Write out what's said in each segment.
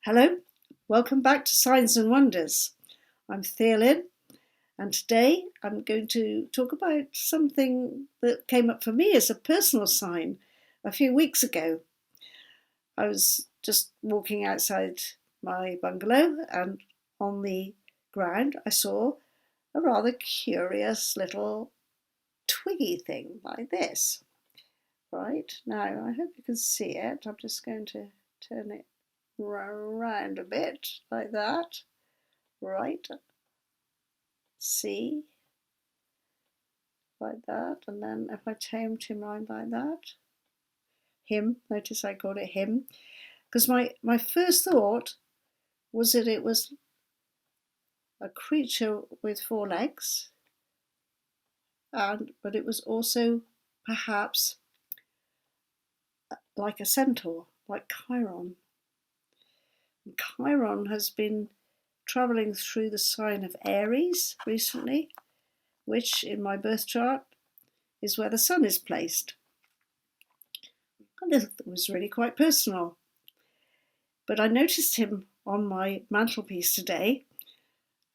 Hello, welcome back to Signs and Wonders. I'm Theolyn, and today I'm going to talk about something that came up for me as a personal sign a few weeks ago. I was just walking outside my bungalow, and on the ground I saw a rather curious little twiggy thing like this. Right, now I hope you can see it. I'm just going to turn it around a bit like that. Right, see, like that, and then if I tamed him around like that, notice I called it him, because my first thought was that it was a creature with 4 legs, but it was also perhaps like a centaur, like Chiron. And Chiron has been travelling through the sign of Aries recently, which in my birth chart is where the sun is placed. And it was really quite personal. But I noticed him on my mantelpiece today,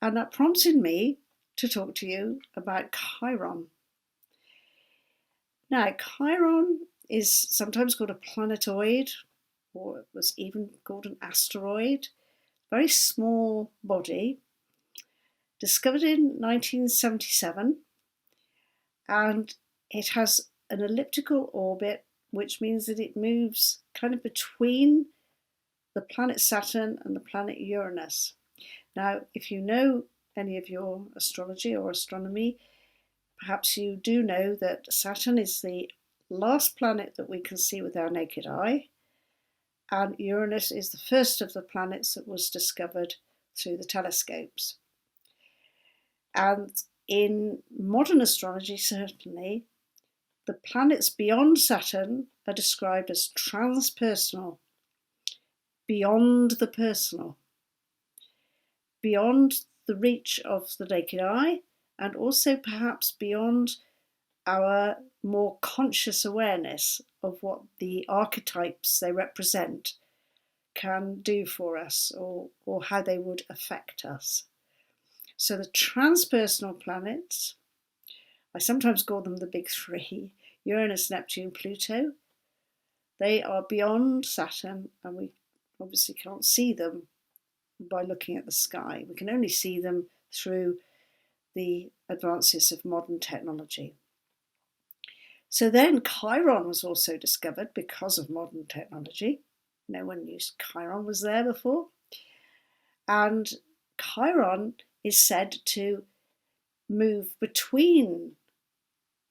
and that prompted me to talk to you about Chiron. Now, Chiron is sometimes called a planetoid, or it was even called an asteroid. Very small body, discovered in 1977, and it has an elliptical orbit, which means that it moves kind of between the planet Saturn and the planet Uranus. Now, if you know any of your astrology or astronomy, perhaps you do know that Saturn is the last planet that we can see with our naked eye, and Uranus is the first of the planets that was discovered through the telescopes. And in modern astrology, certainly, the planets beyond Saturn are described as transpersonal, beyond the personal, beyond the reach of the naked eye, and also perhaps beyond our more conscious awareness of what the archetypes they represent can do for us, or how they would affect us. So the transpersonal planets, I sometimes call them the big 3, Uranus, Neptune, Pluto. They are beyond Saturn, and we obviously can't see them by looking at the sky. We can only see them through the advances of modern technology. So then Chiron was also discovered because of modern technology. No one knew Chiron was there before. And Chiron is said to move between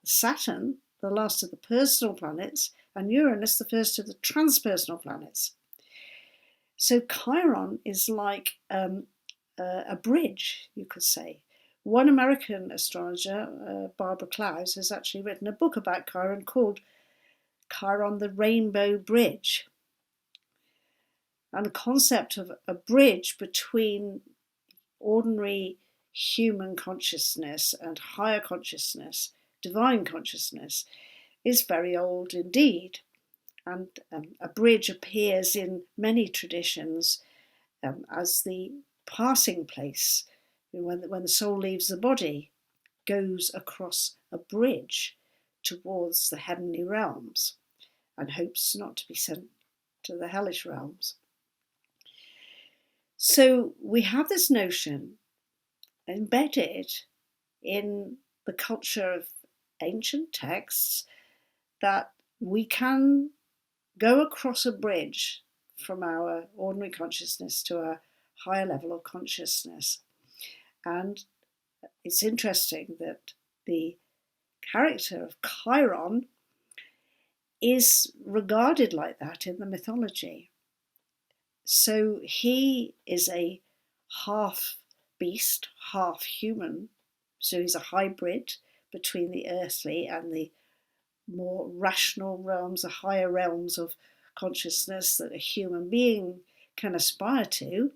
Saturn, the last of the personal planets, and Uranus, the first of the transpersonal planets. So Chiron is like a bridge, you could say. One American astrologer, Barbara Clowes, has actually written a book about Chiron called Chiron the Rainbow Bridge. And the concept of a bridge between ordinary human consciousness and higher consciousness, divine consciousness, is very old indeed. And a bridge appears in many traditions as the passing place. When the soul leaves the body, goes across a bridge towards the heavenly realms and hopes not to be sent to the hellish realms. So we have this notion embedded in the culture of ancient texts that we can go across a bridge from our ordinary consciousness to a higher level of consciousness. And it's interesting that the character of Chiron is regarded like that in the mythology. So he is a half beast, half human. So he's a hybrid between the earthly and the more rational realms, the higher realms of consciousness that a human being can aspire to.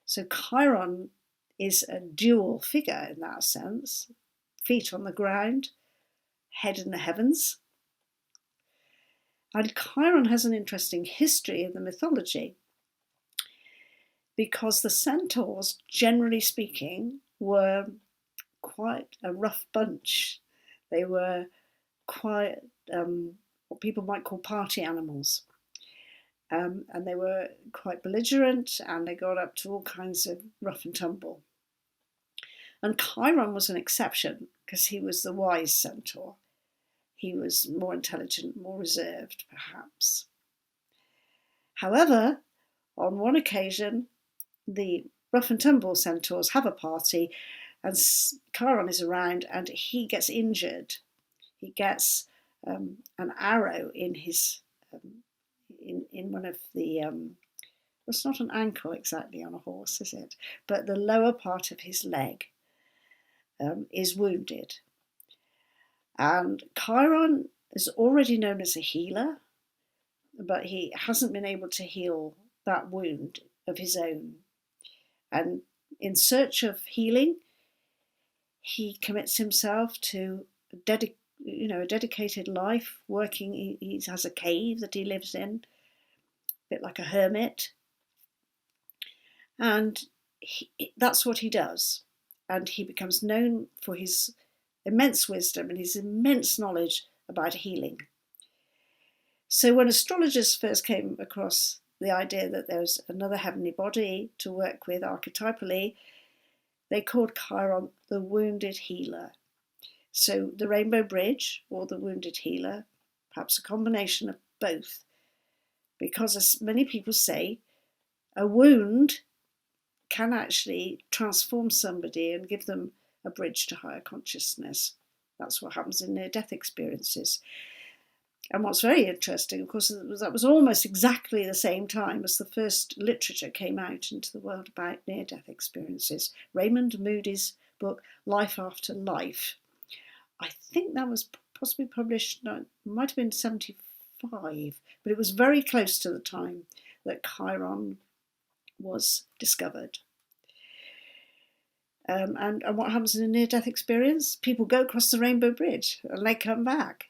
So Chiron is a dual figure in that sense, feet on the ground, head in the heavens. And Chiron has an interesting history in the mythology. because the centaurs, generally speaking, were quite a rough bunch. They were quite what people might call party animals. And they were quite belligerent, and they got up to all kinds of rough and tumble. And Chiron was an exception because he was the wise centaur. He was more intelligent, more reserved, perhaps. However, on one occasion, the rough and tumble centaurs have a party, and Chiron is around, and he gets injured. He gets an arrow in his in one of the it's not an ankle exactly on a horse, is it? But the lower part of his leg is wounded. And Chiron is already known as a healer, but he hasn't been able to heal that wound of his own. And in search of healing, he commits himself to a dedicated life, working. He has a cave that he lives in, a bit like a hermit. And that's what he does. And he becomes known for his immense wisdom and his immense knowledge about healing. So when astrologers first came across the idea that there was another heavenly body to work with archetypally, they called Chiron the wounded healer. So the Rainbow Bridge or the wounded healer, perhaps a combination of both, because as many people say, a wound can actually transform somebody and give them a bridge to higher consciousness. That's what happens in near-death experiences. And what's very interesting, of course, that was almost exactly the same time as the first literature came out into the world about near-death experiences. Raymond Moody's book, Life After Life. I think that was possibly published, it might have been 75, but it was very close to the time that Chiron was discovered. And what happens in a near-death experience? People go across the Rainbow Bridge and they come back.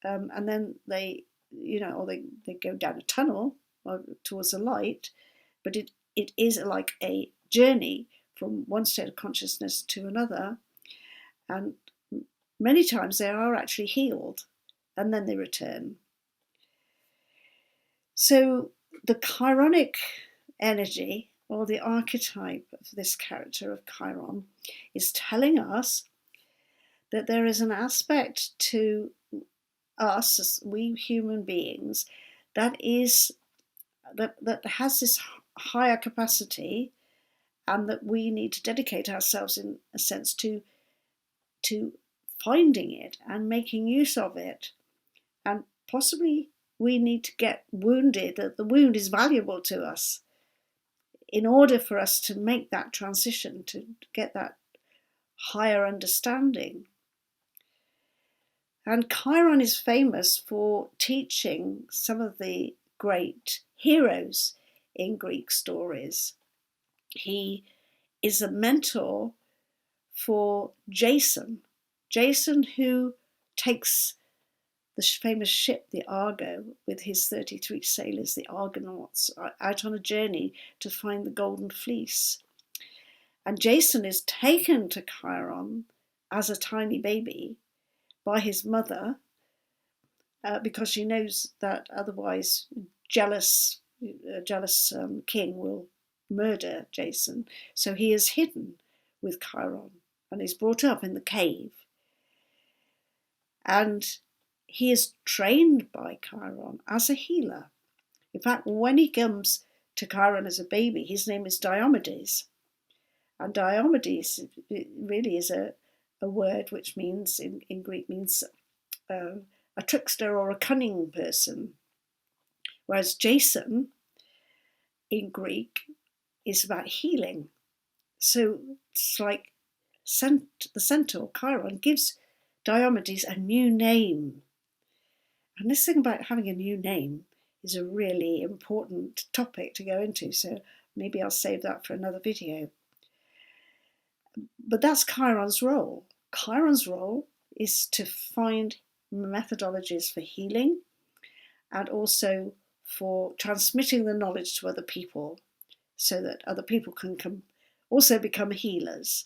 And then they go down a tunnel towards the light, but it is like a journey from one state of consciousness to another. And many times they are actually healed and then they return. So the Chironic energy, or the archetype of this character of Chiron, is telling us that there is an aspect to us, as we human beings, that has this higher capacity, and that we need to dedicate ourselves, in a sense, to finding it and making use of it. And possibly we need to get wounded, that the wound is valuable to us, in order for us to make that transition, to get that higher understanding. And Chiron is famous for teaching some of the great heroes in Greek stories. He is a mentor for Jason, who takes the famous ship, the Argo, with his 33 sailors, the Argonauts, out on a journey to find the Golden Fleece. And Jason is taken to Chiron as a tiny baby by his mother, because she knows that otherwise a jealous king will murder Jason. So he is hidden with Chiron and is brought up in the cave. And he is trained by Chiron as a healer. In fact, when he comes to Chiron as a baby, his name is Diomedes. And Diomedes really is a word which means, in Greek, means a trickster or a cunning person. Whereas Jason, in Greek, is about healing. So it's like the centaur, Chiron, gives Diomedes a new name. And this thing about having a new name is a really important topic to go into, so maybe I'll save that for another video. But that's Chiron's role. Chiron's role is to find methodologies for healing and also for transmitting the knowledge to other people so that other people can also become healers.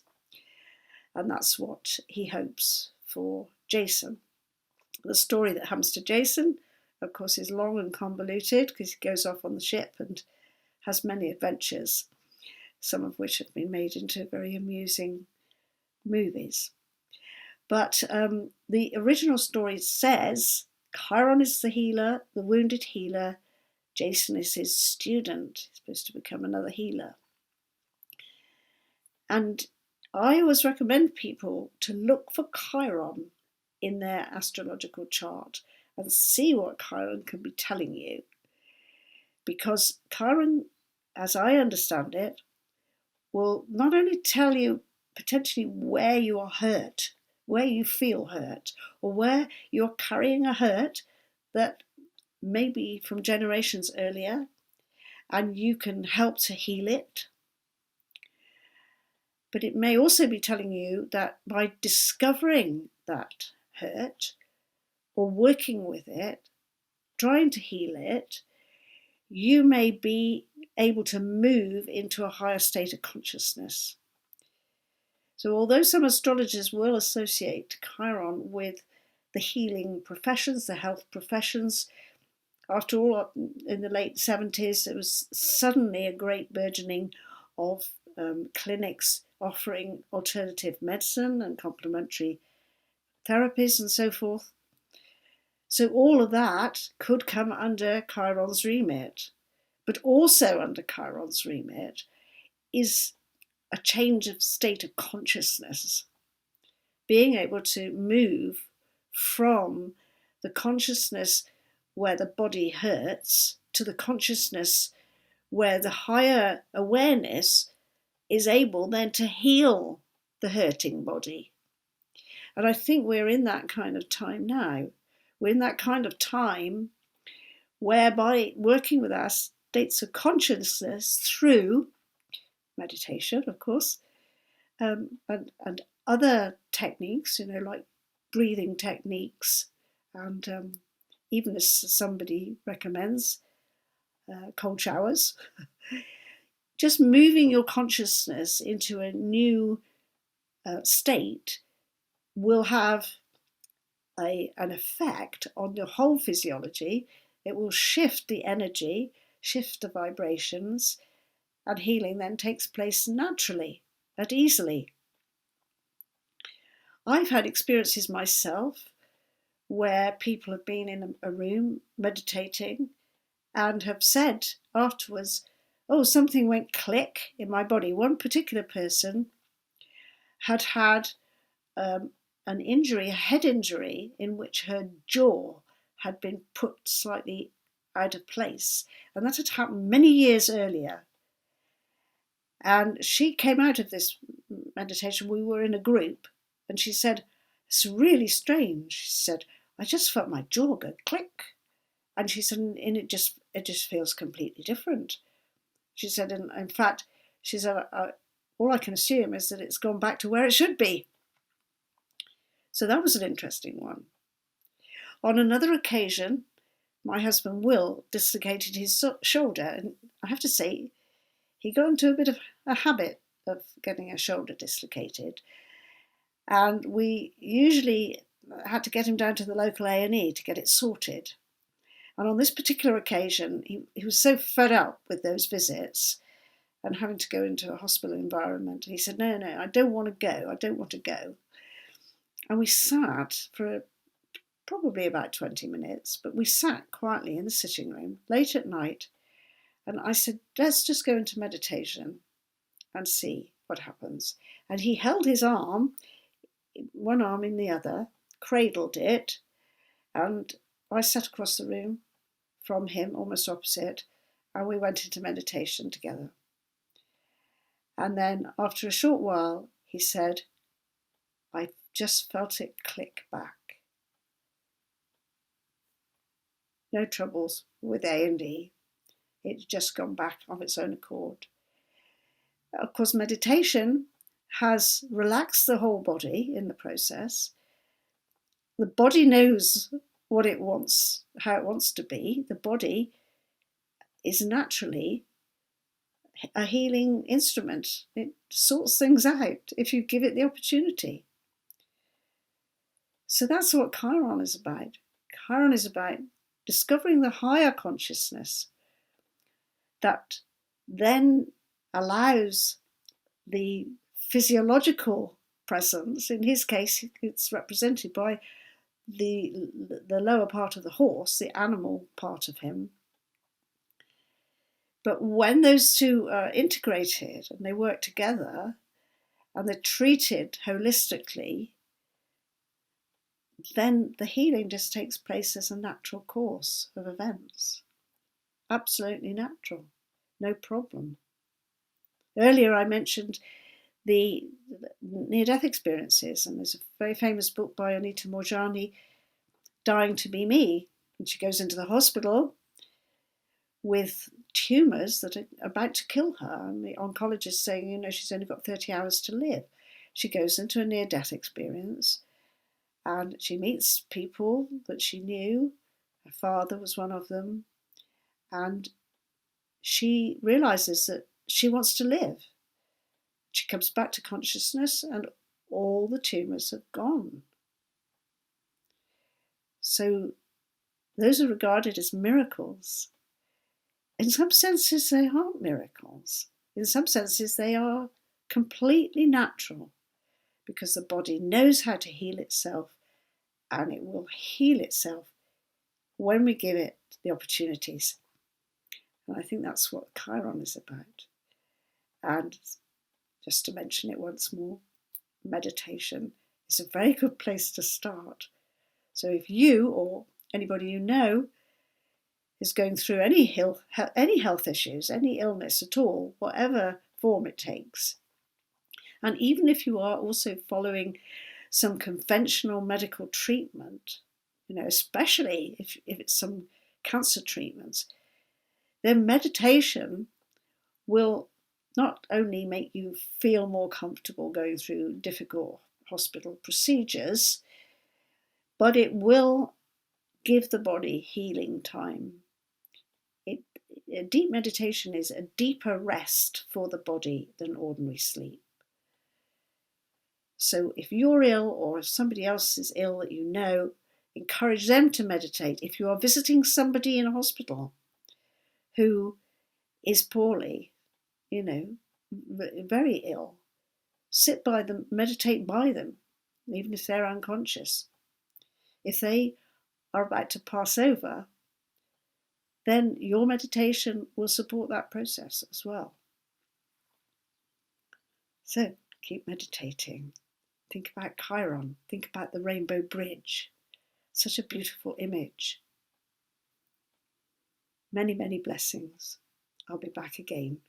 And that's what he hopes for Jason. The story that happens to Jason, of course, is long and convoluted because he goes off on the ship and has many adventures, some of which have been made into very amusing movies. But the original story says Chiron is the healer, the wounded healer. Jason is his student. He's supposed to become another healer. And I always recommend people to look for Chiron in their astrological chart and see what Chiron can be telling you. Because Chiron, as I understand it, will not only tell you potentially where you are hurt, where you feel hurt, or where you're carrying a hurt that may be from generations earlier, and you can help to heal it. But it may also be telling you that by discovering that hurt, or working with it, trying to heal it, you may be able to move into a higher state of consciousness. So although some astrologers will associate Chiron with the healing professions, the health professions, after all, in the late 70s, there was suddenly a great burgeoning of clinics offering alternative medicine and complementary therapies and so forth. So all of that could come under Chiron's remit. But also under Chiron's remit is a change of state of consciousness, being able to move from the consciousness where the body hurts to the consciousness where the higher awareness is able then to heal the hurting body. And I think we're in that kind of time now. We're in that kind of time whereby working with our states of consciousness through meditation, of course, and other techniques, like breathing techniques, and even as somebody recommends, cold showers. Just moving your consciousness into a new state will have an effect on your whole physiology. It will shift the energy, shift the vibrations, and healing then takes place naturally and easily. I've had experiences myself where people have been in a room meditating and have said afterwards, oh, something went click in my body. One particular person had an injury, a head injury, in which her jaw had been put slightly out of place. And that had happened many years earlier. And she came out of this meditation. We were in a group, and she said, it's really strange. She said, I just felt my jaw go click. And she said, and it just feels completely different. She said, and in fact, she said, all I can assume is that it's gone back to where it should be. So that was an interesting one. On another occasion, my husband Will dislocated his shoulder, and I have to say, he got into a bit of a habit of getting a shoulder dislocated, and we usually had to get him down to the local A&E to get it sorted. And on this particular occasion, he was so fed up with those visits and having to go into a hospital environment. He said, no, I don't want to go. And we sat for probably about 20 minutes, but we sat quietly in the sitting room late at night. And I said, let's just go into meditation and see what happens. And he held his arm, one arm in the other, cradled it, and I sat across the room from him, almost opposite, and we went into meditation together. And then after a short while, he said, I just felt it click back. No troubles with A&E. It's just gone back of its own accord. Of course, meditation has relaxed the whole body in the process. The body knows what it wants, how it wants to be. The body is naturally a healing instrument. It sorts things out if you give it the opportunity. So that's what Chiron is about. Chiron is about discovering the higher consciousness that then allows the physiological presence. In his case, it's represented by the lower part of the horse, the animal part of him. But when those two are integrated and they work together and they're treated holistically, then the healing just takes place as a natural course of events. Absolutely natural, no problem. Earlier I mentioned the near-death experiences, and there's a very famous book by Anita Moorjani, Dying to Be Me, and she goes into the hospital with tumours that are about to kill her, and the oncologist saying, she's only got 30 hours to live. She goes into a near-death experience, and she meets people that she knew. Her father was one of them, and she realises that she wants to live. She comes back to consciousness and all the tumours have gone. So those are regarded as miracles. In some senses, they aren't miracles. In some senses, they are completely natural, because the body knows how to heal itself, and it will heal itself when we give it the opportunities. And I think that's what Chiron is about. And just to mention it once more, meditation is a very good place to start. So if you or anybody you know is going through any health issues, any illness at all, whatever form it takes, and even if you are also following some conventional medical treatment, especially if it's some cancer treatments, then meditation will not only make you feel more comfortable going through difficult hospital procedures, but it will give the body healing time. A deep meditation is a deeper rest for the body than ordinary sleep. So if you're ill, or if somebody else is ill that you know, encourage them to meditate. If you are visiting somebody in a hospital who is poorly, very ill, sit by them, meditate by them, even if they're unconscious. If they are about to pass over, then your meditation will support that process as well. So keep meditating. Think about Chiron. Think about the Rainbow Bridge. Such a beautiful image. Many, many blessings. I'll be back again